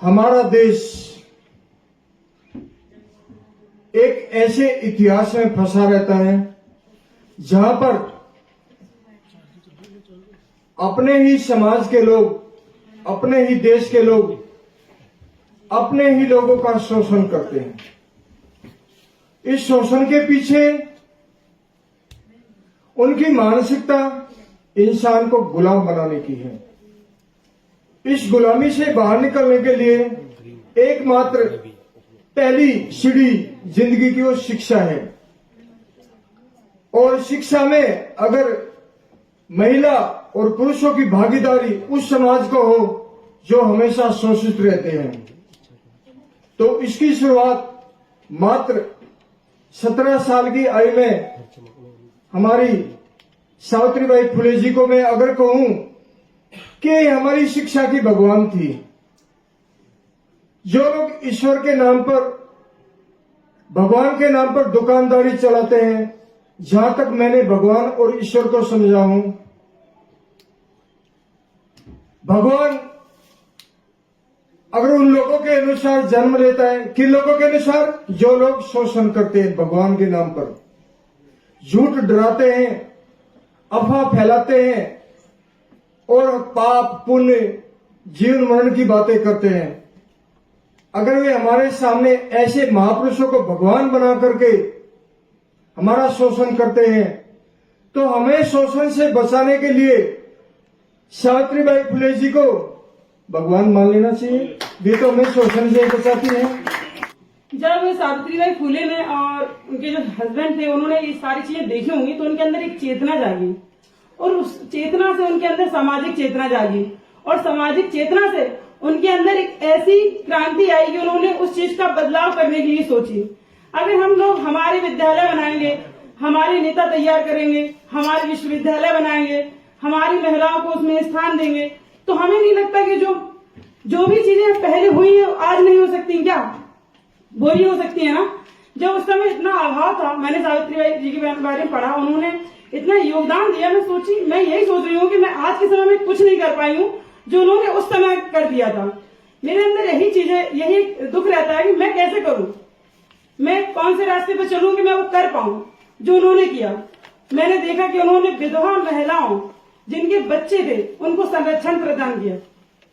हमारा देश एक ऐसे इतिहास में फंसा रहता है जहां पर अपने ही समाज के लोग, अपने ही देश के लोग अपने ही लोगों का शोषण करते हैं। इस शोषण के पीछे उनकी मानसिकता इंसान को गुलाम बनाने की है। इस गुलामी से बाहर निकलने के लिए एकमात्र पहली सीढ़ी जिंदगी की वो शिक्षा है। और शिक्षा में अगर महिला और पुरुषों की भागीदारी उस समाज को हो जो हमेशा शोषित रहते हैं, तो इसकी शुरुआत मात्र 17 साल की आयु में हमारी सावित्रीबाई फुले जी को मैं अगर कहूं कि हमारी शिक्षा की भगवान थी। जो लोग ईश्वर के नाम पर, भगवान के नाम पर दुकानदारी चलाते हैं, जहां तक मैंने भगवान और ईश्वर को समझा हूं, भगवान अगर उन लोगों के अनुसार जन्म लेता है, किन लोगों के अनुसार? जो लोग शोषण करते हैं भगवान के नाम पर, झूठ डराते हैं, अफवाह फैलाते हैं और पाप पुण्य जीवन मरण की बातें करते हैं। अगर वे हमारे सामने ऐसे महापुरुषों को भगवान बना करके हमारा शोषण करते हैं, तो हमें शोषण से बचाने के लिए सावित्रीबाई फुले जी को भगवान मान लेना चाहिए। वे तो हमें शोषण से बचाती हैं। जब सावित्रीबाई फुले ने और उनके जो हस्बैंड थे उन्होंने ये सारी चीजें देखी होंगी, तो उनके अंदर एक चेतना जागी और उस चेतना से उनके अंदर सामाजिक चेतना जागी और सामाजिक चेतना से उनके अंदर एक ऐसी क्रांति आई कि उन्होंने उस चीज का बदलाव करने के लिए सोची। अगर हम लोग हमारे विद्यालय बनाएंगे, हमारे नेता तैयार करेंगे, हमारे विश्वविद्यालय बनाएंगे, हमारी महिलाओं को उसमें स्थान देंगे, तो हमें नहीं लगता कि जो भी चीजें पहले हुई है आज नहीं हो सकती। क्या वो ही हो सकती है ना? जब उस समय इतना अभाव था, मैंने सावित्रीबाई जी के बारे में पढ़ा, उन्होंने इतना योगदान दिया। मैं यही सोच रही हूँ कि मैं आज के समय में कुछ नहीं कर पाई हूँ जो उन्होंने उस समय कर दिया था। मेरे अंदर यही दुख रहता है कि मैं कैसे करूँ, मैं कौन से रास्ते पर चलूँ कि मैं वो कर पाऊँ जो उन्होंने किया। मैंने देखा कि उन्होंने विधवा महिलाओं जिनके बच्चे थे उनको संरक्षण प्रदान किया।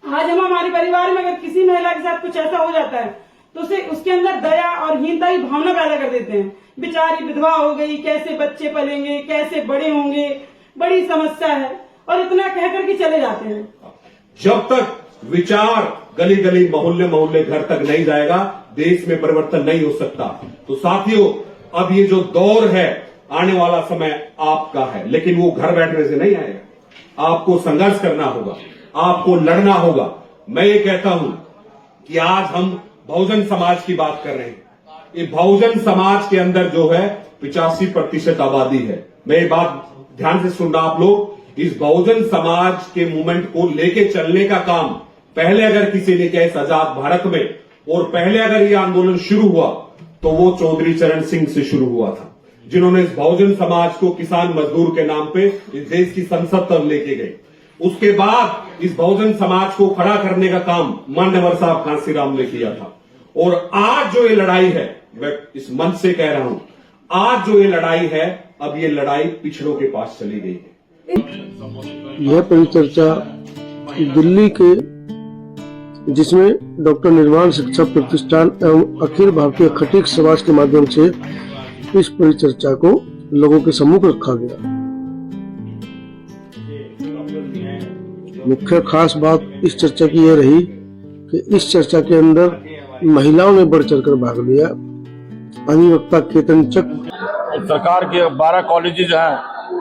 आज हम हमारे परिवार में अगर किसी महिला के साथ कुछ ऐसा हो जाता है तो उसके अंदर दया और हीनता की भावना पैदा कर देते हैं। बेचारी विधवा हो गई, कैसे बच्चे पलेंगे, कैसे बड़े होंगे, बड़ी समस्या है, और इतना कह करके चले जाते हैं। जब तक विचार गली गली मोहल्ले मोहल्ले घर तक नहीं जाएगा, देश में परिवर्तन नहीं हो सकता। तो साथियों, अब ये जो दौर है, आने वाला समय आपका है, लेकिन वो घर बैठने से नहीं आएगा। आपको संघर्ष करना होगा, आपको लड़ना होगा। मैं ये कहता हूं कि आज हम बहुजन समाज की बात कर रहे हैं। ये बहुजन समाज के अंदर जो है 85% आबादी है। मैं ये बात ध्यान से सुनना आप लोग। इस बहुजन समाज के मूवमेंट को लेके चलने का काम पहले अगर किसी ने किया इस आजाद भारत में, और पहले अगर ये आंदोलन शुरू हुआ तो वो चौधरी चरण सिंह से शुरू हुआ था, जिन्होंने इस बहुजन समाज को किसान मजदूर के नाम पे इस देश की संसद तक लेके गए। उसके बाद इस बहुजन समाज को खड़ा करने का काम मान्यवर साहब कांसीराम ने किया था। और आज जो ये लड़ाई है, मैं इस मंच से कह रहा हूं, आज जो ये लड़ाई है, अब ये लड़ाई पिछड़ों के पास चली गई है। यह परिचर्चा दिल्ली के, जिसमें डॉक्टर निर्वाण शिक्षा प्रतिष्ठान एवं अखिल भारतीय खटीक समाज के माध्यम से इस परिचर्चा को लोगों के सम्मुख रखा गया। मुख्य खास बात इस चर्चा की यह रही कि इस चर्चा के अंदर महिलाओं ने बढ़ चढ़कर भाग लिया। अधिवक्ता केतन चक, सरकार के 12 कॉलेजेस हैं,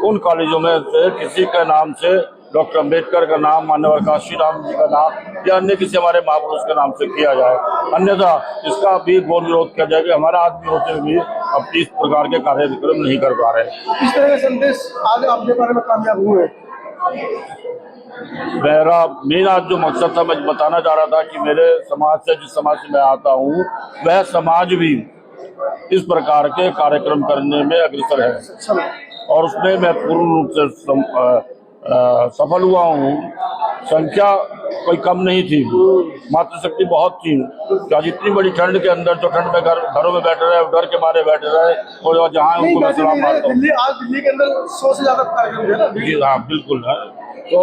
उन कॉलेजों में से किसी का नाम से डॉक्टर अम्बेडकर का नाम, माननीय कांशीराम जी का नाम या अन्य किसी हमारे महापुरुष के नाम से किया जाए। अन्यथा इसका भी घोर विरोध किया जाए कि हमारा आदमी होते हुए भी अब इस प्रकार के कार्यक्रम नहीं कर पा रहे। इस तरह का संदेश आज आपके बारे में कामयाब हुए। मेरा जो मकसद था, मैं बताना चाह रहा था कि मेरे समाज से, जिस समाज से मैं आता हूँ, वह समाज भी इस प्रकार के कार्यक्रम करने में अग्रसर है और उसमें मैं पूर्ण रूप से सफल हुआ हूँ। संख्या कोई कम नहीं थी, मातृशक्ति बहुत थी। आज इतनी बड़ी ठंड के अंदर जो ठंड में घरों में बैठे रहे, डर के मारे बैठे रहे, और जहाँ उनको मैं सलाम मारता हूँ। दिल्ली के अंदर 100 से ज्यादा कार्यक्रम है ना? जी हाँ, बिल्कुल है। तो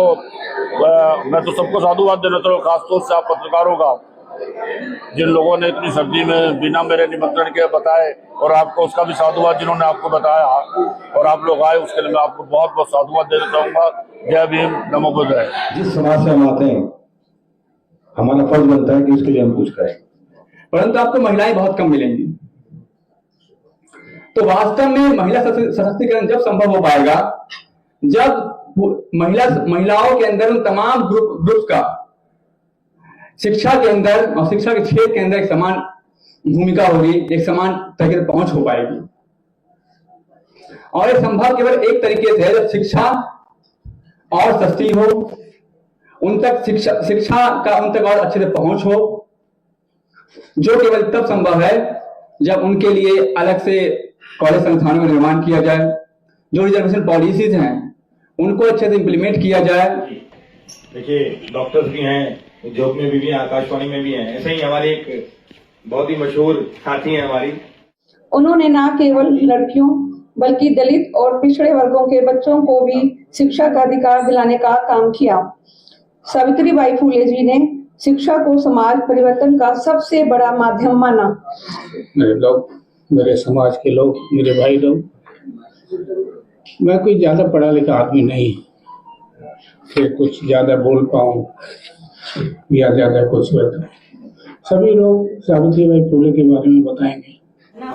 मैं तो सबको साधुवाद देना चाहूँ, खासतौर से आप पत्रकारों का, जिन लोगों ने इतनी सर्दी में बिना मेरे निमंत्रण के बताए, और आपको उसका भी साधुवाद जिन्होंने आपको बताया और आप लोग आए, उसके लिए मैं आपको बहुत बहुत साधुवाद देना चाहूंगा। जय भीम, नमो बुद्धाय। जिस समाज से हम आते हैं, हमारा फर्ज बनता है कि उसके लिए हम कुछ करें, परंतु आपको महिलाएं बहुत कम मिलेंगी। तो वास्तव में महिला सशक्तिकरण जब संभव हो पाएगा जब महिलाओं के अंदर उन तमाम ग्रुप का शिक्षा के अंदर और शिक्षा के क्षेत्र के अंदर एक समान भूमिका होगी, एक समान तरीके से पहुंच हो पाएगी। और ये संभव केवल एक तरीके से है, जब शिक्षा और सस्ती हो, उन तक शिक्षा का उन तक और अच्छे से पहुंच हो, जो केवल तब संभव है जब उनके लिए अलग से कॉलेज संस्थानों का निर्माण किया जाए, जो रिजर्वेशन पॉलिसीज हैं उनको अच्छे से इम्प्लीमेंट किया जाए। देखिए, डॉक्टर्स भी हैं, उद्योग में भी हैं, आकाशवाणी में भी हैं। ऐसे ही हमारे एक बहुत ही मशहूर साथी हैं हमारी, उन्होंने न केवल लड़कियों बल्कि दलित और पिछड़े वर्गों के बच्चों को भी शिक्षा का अधिकार दिलाने का काम किया। सावित्रीबाई फुले जी ने शिक्षा को समाज परिवर्तन का सबसे बड़ा माध्यम माना। मेरे लोग, मेरे समाज के लोग, मेरे भाई लोग, मैं कोई ज्यादा पढ़ा लिखा आदमी नहीं कि कुछ ज्यादा बोल पाऊं या ज्यादा कुछ बताऊं। सभी लोग सावित्रीबाई फुले के बारे में बताएंगे।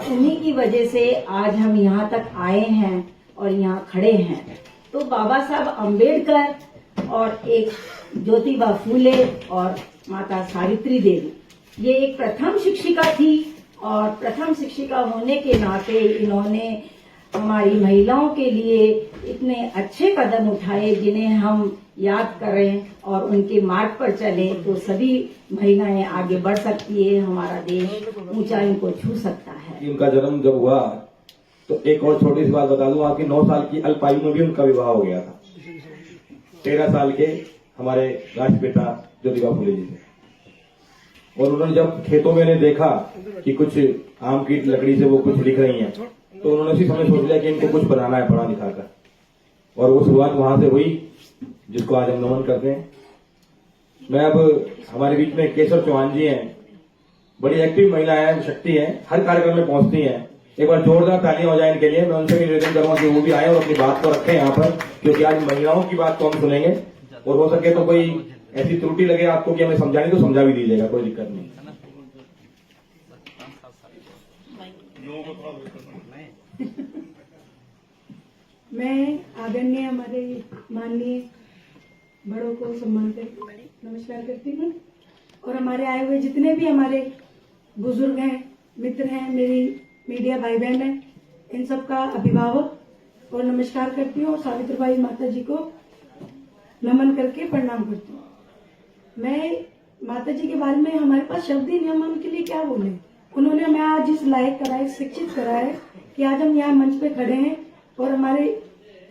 उन्हीं की वजह से आज हम यहाँ तक आए हैं और यहाँ खड़े हैं। तो बाबा साहब अम्बेडकर और एक ज्योतिबा फूले और माता सावित्री देवी, ये एक प्रथम शिक्षिका थी, और प्रथम शिक्षिका होने के नाते इन्होंने हमारी महिलाओं के लिए इतने अच्छे कदम उठाए जिन्हें हम याद करें और उनके मार्ग पर चलें तो सभी महिलाएं आगे बढ़ सकती है, हमारा देश ऊंचाई को छू सकता है। उनका जन्म जब हुआ तो एक और छोटी सी बात बता दूं, आपकी 9 साल की अल्पायु में भी उनका विवाह हो गया था। 13 साल के हमारे राष्ट्रपिता ज्योतिबा फुले जी थे, और उन्होंने जब खेतों में ने देखा कि कुछ आम की लकड़ी से वो कुछ लिख रही हैं, तो उन्होंने उसी समय सोच लिया कि इनको कुछ बनाना है पढ़ा लिखा कर, और वो शुरुआत वहां से हुई जिसको आज हम नमन करते हैं। मैं अब हमारे बीच में केशव चौहान जी हैं, बड़ी एक्टिव महिला है, शक्ति है, हर कार्यक्रम में पहुंचती हैं। एक बार जोरदार तालियां हो जाए इनके लिए। मैं उनसे भी निवेदन करूंगा कि वो भी आए और अपनी बात को रखें यहाँ पर, क्योंकि आज महिलाओं की बात को हम सुनेंगे, और हो सके तो कोई ऐसी त्रुटि लगे आपको कि हमें समझानी तो समझा भी दीजिएगा, कोई दिक्कत नहीं। मैं आदरणीय हमारे माननीय बड़ों को सम्मान करती नमस्कार करती हूँ, और हमारे आए हुए जितने भी हमारे बुजुर्ग हैं, मित्र हैं, मेरी मीडिया भाई बहन हैं, इन सबका अभिभावक और नमस्कार करती हूँ, और सावित्रीबाई माता जी को नमन करके प्रणाम करती हूँ। मैं माता जी के बारे में हमारे पास शब्द ही नहीं, हम उनके लिए क्या बोले। उन्होंने हमें आज इस लायक करा है, शिक्षित करा है कि आज हम यहाँ मंच पे खड़े हैं, और हमारे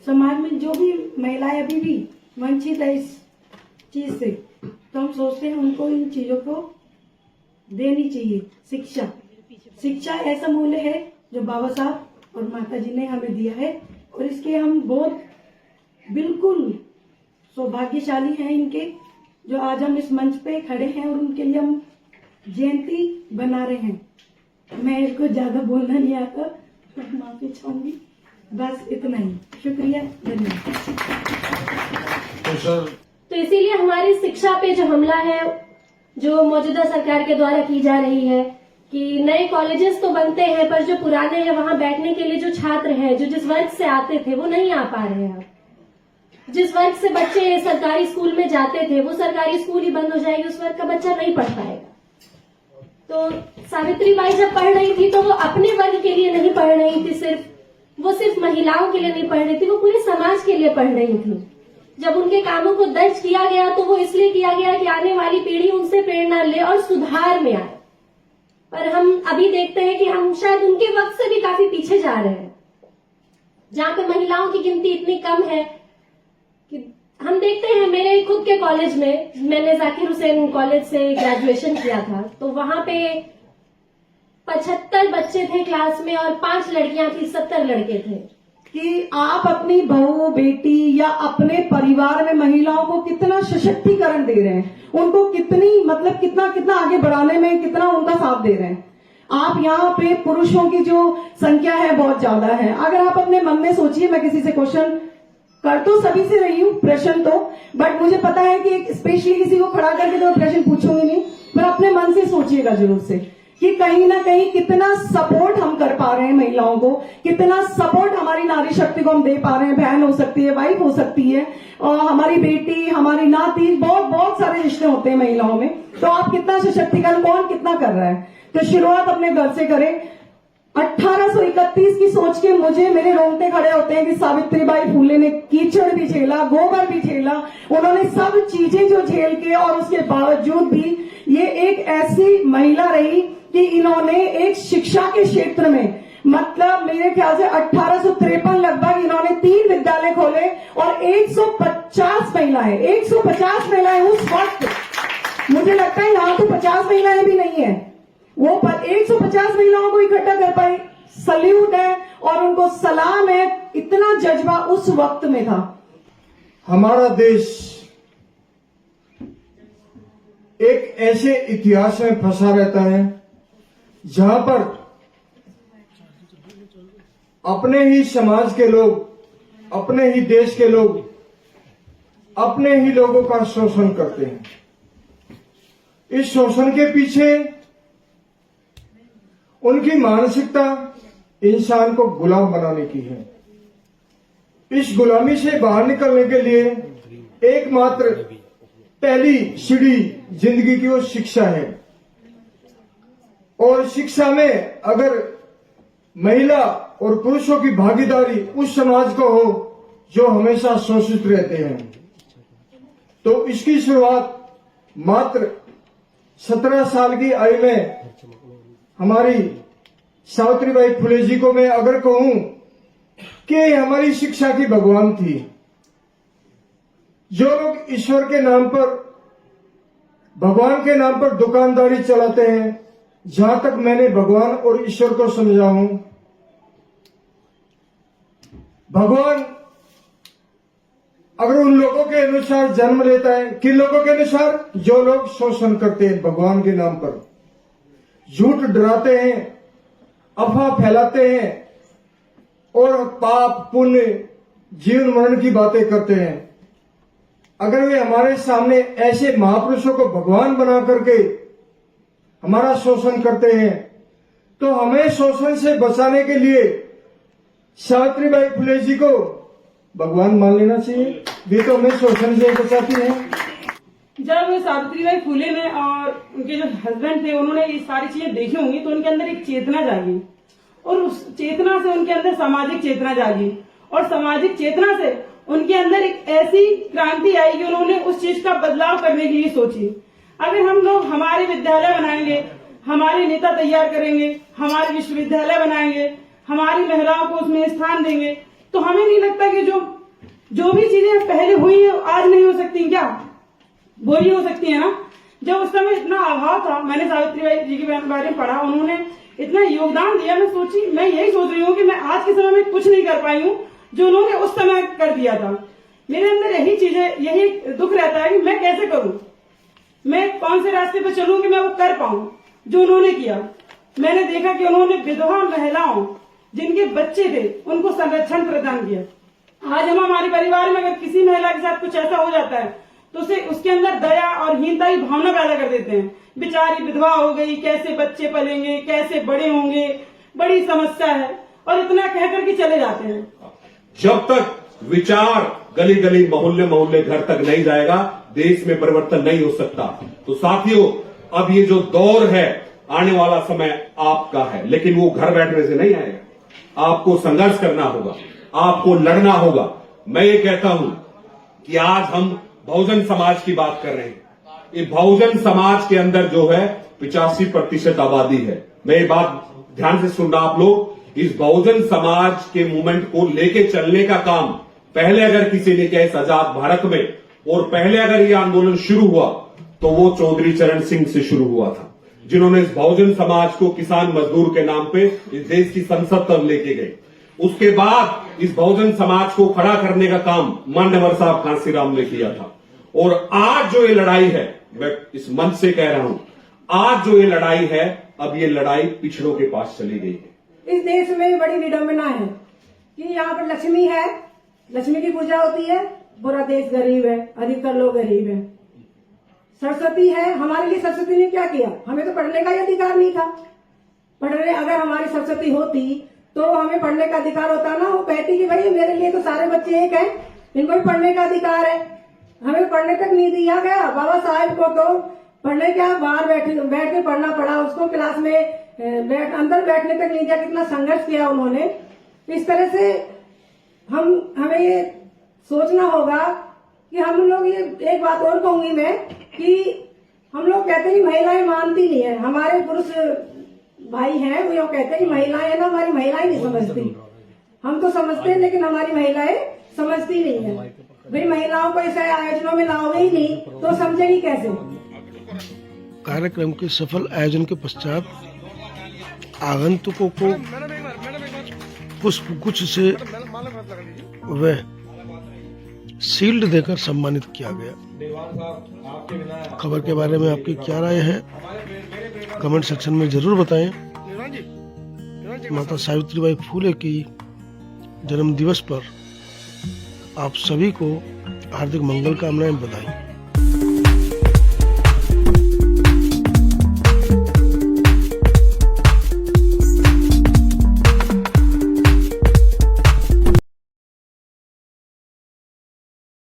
समाज में जो भी महिलाएं अभी भी वंचित है इस चीज से, तो हम सोचते हैं उनको इन चीजों को देनी चाहिए। शिक्षा ऐसा मूल्य है जो बाबा साहब और माता जी ने हमें दिया है, और इसके हम बहुत बिल्कुल सौभाग्यशाली हैं इनके, जो आज हम इस मंच पे खड़े हैं और उनके लिए हम जयंती बना रहे हैं। मैं इनको ज्यादा बोलना नहीं आता, मैं माफी चाहूंगी, बस इतना ही। शुक्रिया, धन्यवाद। तो इसीलिए हमारी शिक्षा पे जो हमला है, जो मौजूदा सरकार के द्वारा की जा रही है कि नए कॉलेजेस तो बनते हैं, पर जो पुराने हैं वहां बैठने के लिए जो छात्र हैं, जो जिस वर्ग से आते थे वो नहीं आ पा रहे हैं। जिस वर्ग से बच्चे सरकारी स्कूल में जाते थे वो सरकारी स्कूल ही बंद हो जाएगी, उस वर्ग का बच्चा नहीं पढ़ पाएगा। तो सावित्रीबाई जब पढ़ रही थी तो वो अपने वर्ग के लिए नहीं पढ़ रही थी, वो सिर्फ महिलाओं के लिए नहीं पढ़ रही थी, वो पूरे समाज के लिए पढ़ रही थी। जब उनके कामों को दर्ज किया गया तो वो इसलिए किया गया कि आने वाली पीढ़ी उनसे प्रेरणा ले और सुधार में आए। पर हम अभी देखते हैं कि हम शायद उनके वक्त से भी काफी पीछे जा रहे हैं, जहां पे महिलाओं की गिनती इतनी कम है कि हम देखते हैं मेरे खुद के कॉलेज में, मैंने जाकिर हुसैन कॉलेज से ग्रेजुएशन किया था, तो वहां पे 75 बच्चे थे क्लास में और 5 लड़कियां थी, 70 लड़के थे। कि आप अपनी बहू बेटी या अपने परिवार में महिलाओं को कितना सशक्तिकरण दे रहे हैं, उनको कितनी मतलब कितना कितना आगे बढ़ाने में कितना उनका साथ दे रहे हैं। आप यहाँ पे पुरुषों की जो संख्या है बहुत ज्यादा है। अगर आप अपने मन में सोचिए, मैं किसी से क्वेश्चन कर तो सभी से रही हूँ प्रश्न तो, बट मुझे पता है कि स्पेशली किसी को खड़ा करके तो प्रश्न पूछूंगी नहीं, पर अपने मन से सोचिएगा जरूर से कि कहीं ना कहीं कितना सपोर्ट हम कर पा रहे हैं महिलाओं को, कितना सपोर्ट हमारी नारी शक्ति को हम दे पा रहे हैं। बहन हो सकती है, वाइफ हो सकती है, और हमारी बेटी, हमारी नाती, बहुत बहुत सारे रिश्ते होते हैं महिलाओं में। तो आप कितना सशक्तिकरण, कौन कितना कर रहा है, तो शुरुआत अपने घर से करें। 1831 की सोच के मुझे मेरे रोंगटे खड़े होते हैं कि सावित्रीबाई फुले ने कीचड़ भी झेला, गोबर भी झेला, उन्होंने सब चीजें जो झेल के, और उसके बावजूद भी ये एक ऐसी महिला रही कि इन्होंने एक शिक्षा के क्षेत्र में, मतलब मेरे ख्याल से 1853 लगभग इन्होंने 3 विद्यालय खोले और 150 महिलाएं उस वक्त, मुझे लगता है यहाँ तो 50 महिलाएं भी नहीं है, वो 150 महिलाओं को इकट्ठा कर पाई। सल्यूट है और उनको सलाम है, इतना जज्बा उस वक्त में था। हमारा देश एक ऐसे इतिहास में फंसा रहता है जहां पर अपने ही समाज के लोग, अपने ही देश के लोग, अपने ही लोगों का शोषण करते हैं। इस शोषण के पीछे उनकी मानसिकता इंसान को गुलाम बनाने की है। इस गुलामी से बाहर निकलने के लिए एकमात्र पहली सीढ़ी जिंदगी की वो शिक्षा है, और शिक्षा में अगर महिला और पुरुषों की भागीदारी उस समाज को हो जो हमेशा शोषित रहते हैं, तो इसकी शुरुआत मात्र 17 साल की आयु में हमारी सावित्रीबाई फुले जी को मैं अगर कहूं कि हमारी शिक्षा की भगवान थी। जो लोग ईश्वर के नाम पर, भगवान के नाम पर दुकानदारी चलाते हैं, जहां तक मैंने भगवान और ईश्वर को समझा हूं, भगवान अगर उन लोगों के अनुसार जन्म लेता है, किन लोगों के अनुसार, जो लोग शोषण करते हैं भगवान के नाम पर, झूठ डराते हैं, अफवाह फैलाते हैं और पाप पुण्य जीवन मरण की बातें करते हैं। अगर वे हमारे सामने ऐसे महापुरुषों को भगवान बना करके हमारा शोषण करते हैं, तो हमें शोषण से बचाने के लिए सावित्रीबाई फुले जी को भगवान मान लेना चाहिए। वे तो हमें शोषण से बचाती हैं। जब सावित्रीबाई फुले ने और उनके जो हस्बैंड थे, उन्होंने ये सारी चीजें देखी होंगी, तो उनके अंदर एक चेतना जागी, और उस चेतना से उनके अंदर सामाजिक चेतना जागी, और सामाजिक चेतना से उनके अंदर एक ऐसी क्रांति आई कि उन्होंने उस चीज का बदलाव करने के लिए सोची। अगर हम लोग हमारे विद्यालय बनाएंगे, हमारे नेता तैयार करेंगे, हमारे विश्वविद्यालय बनाएंगे, हमारी महिलाओं को उसमें स्थान देंगे, तो हमें नहीं लगता कि जो भी चीजें पहले हुई है आज नहीं हो सकती, क्या बुरी हो सकती है ना। जब उस समय इतना अभाव था, मैंने सावित्रीबाई जी के बारे में पढ़ा, उन्होंने इतना योगदान दिया। मैं यही सोच रही हूँ कि मैं आज के समय में कुछ नहीं कर पाई हूँ जो उन्होंने उस समय कर दिया था। मेरे अंदर यही दुख रहता है कि मैं कैसे करूं, मैं कौन से रास्ते पर चलूं कि मैं वो कर पाऊं जो उन्होंने किया। मैंने देखा कि उन्होंने विधवा महिलाओं, जिनके बच्चे थे, उनको संरक्षण प्रदान किया। आज हम हमारे परिवार में अगर किसी महिला के साथ कुछ ऐसा हो जाता है तो उसके अंदर दया और हीनता की भावना पैदा कर देते हैं। बेचारी विधवा हो गई, कैसे बच्चे पलेंगे, कैसे बड़े होंगे, बड़ी समस्या है, और इतना कह करके चले जाते हैं। जब तक विचार गली गली मोहल्ले मोहल्ले घर तक नहीं जाएगा, देश में परिवर्तन नहीं हो सकता। तो साथियों, अब ये जो दौर है, आने वाला समय आपका है, लेकिन वो घर बैठने से नहीं आएगा। आपको संघर्ष करना होगा, आपको लड़ना होगा। मैं ये कहता हूं कि आज हम बहुजन समाज की बात कर रहे हैं। ये बहुजन समाज के अंदर जो है 85% आबादी है। मैं ये बात ध्यान से सुनना आप लोग। इस बहुजन समाज के मूवमेंट को लेके चलने का काम पहले अगर किसी ने कहा इस आजाद भारत में और पहले अगर ये आंदोलन शुरू हुआ तो वो चौधरी चरण सिंह से शुरू हुआ था, जिन्होंने इस बहुजन समाज को किसान मजदूर के नाम पे इस देश की संसद तक लेके गए। उसके बाद इस बहुजन समाज को खड़ा करने का काम मान्यवर साहब कांसीराम ने किया था। और आज जो ये लड़ाई है, मैं इस मंच से कह रहा हूं, आज जो ये लड़ाई है, अब ये लड़ाई पिछड़ों के पास चली गई है। इस देश में बड़ी विडंबना है कि यहाँ पर लक्ष्मी है, लक्ष्मी की पूजा होती है, पूरा देश गरीब है, अधिकतर लोग गरीब हैं। सरस्वती है, हमारे लिए सरस्वती ने क्या किया? हमें तो पढ़ने का ही अधिकार नहीं था। पढ़ने अगर हमारी सरस्वती होती तो हमें पढ़ने का अधिकार होता ना। वो कहती कि भाई मेरे लिए तो सारे बच्चे एक हैं, इनको भी पढ़ने का अधिकार है। हमें पढ़ने तक नहीं दिया गया। बाबा साहेब को तो पढ़ने क्या, बाहर बैठ के पढ़ना पड़ा उसको, क्लास में अंदर बैठने तक नहीं दिया। कितना संघर्ष किया उन्होंने। इस तरह से हमें ये सोचना होगा कि हम लोग, ये एक बात और कहूंगी मैं कि हम लोग कहते हैं महिलाएं मानती नहीं है। हमारे पुरुष भाई हैं वो कहते हैं महिलाएं है ना, हमारी महिलाएं नहीं समझती। हम तो समझते हैं लेकिन हमारी महिलाएं समझती नहीं है। भाई महिलाओं को ऐसे आयोजनों में लाओगे ही नहीं तो समझेगी कैसे? कार्यक्रम के सफल आयोजन के पश्चात आगंतुकों को पुष्पगुच्छ से व शील्ड देकर सम्मानित किया गया। खबर के बारे में आपकी क्या राय है, कमेंट सेक्शन में जरूर बताएं। माता सावित्रीबाई फूले की जन्म दिवस पर आप सभी को हार्दिक मंगल कामनाएं, बधाई।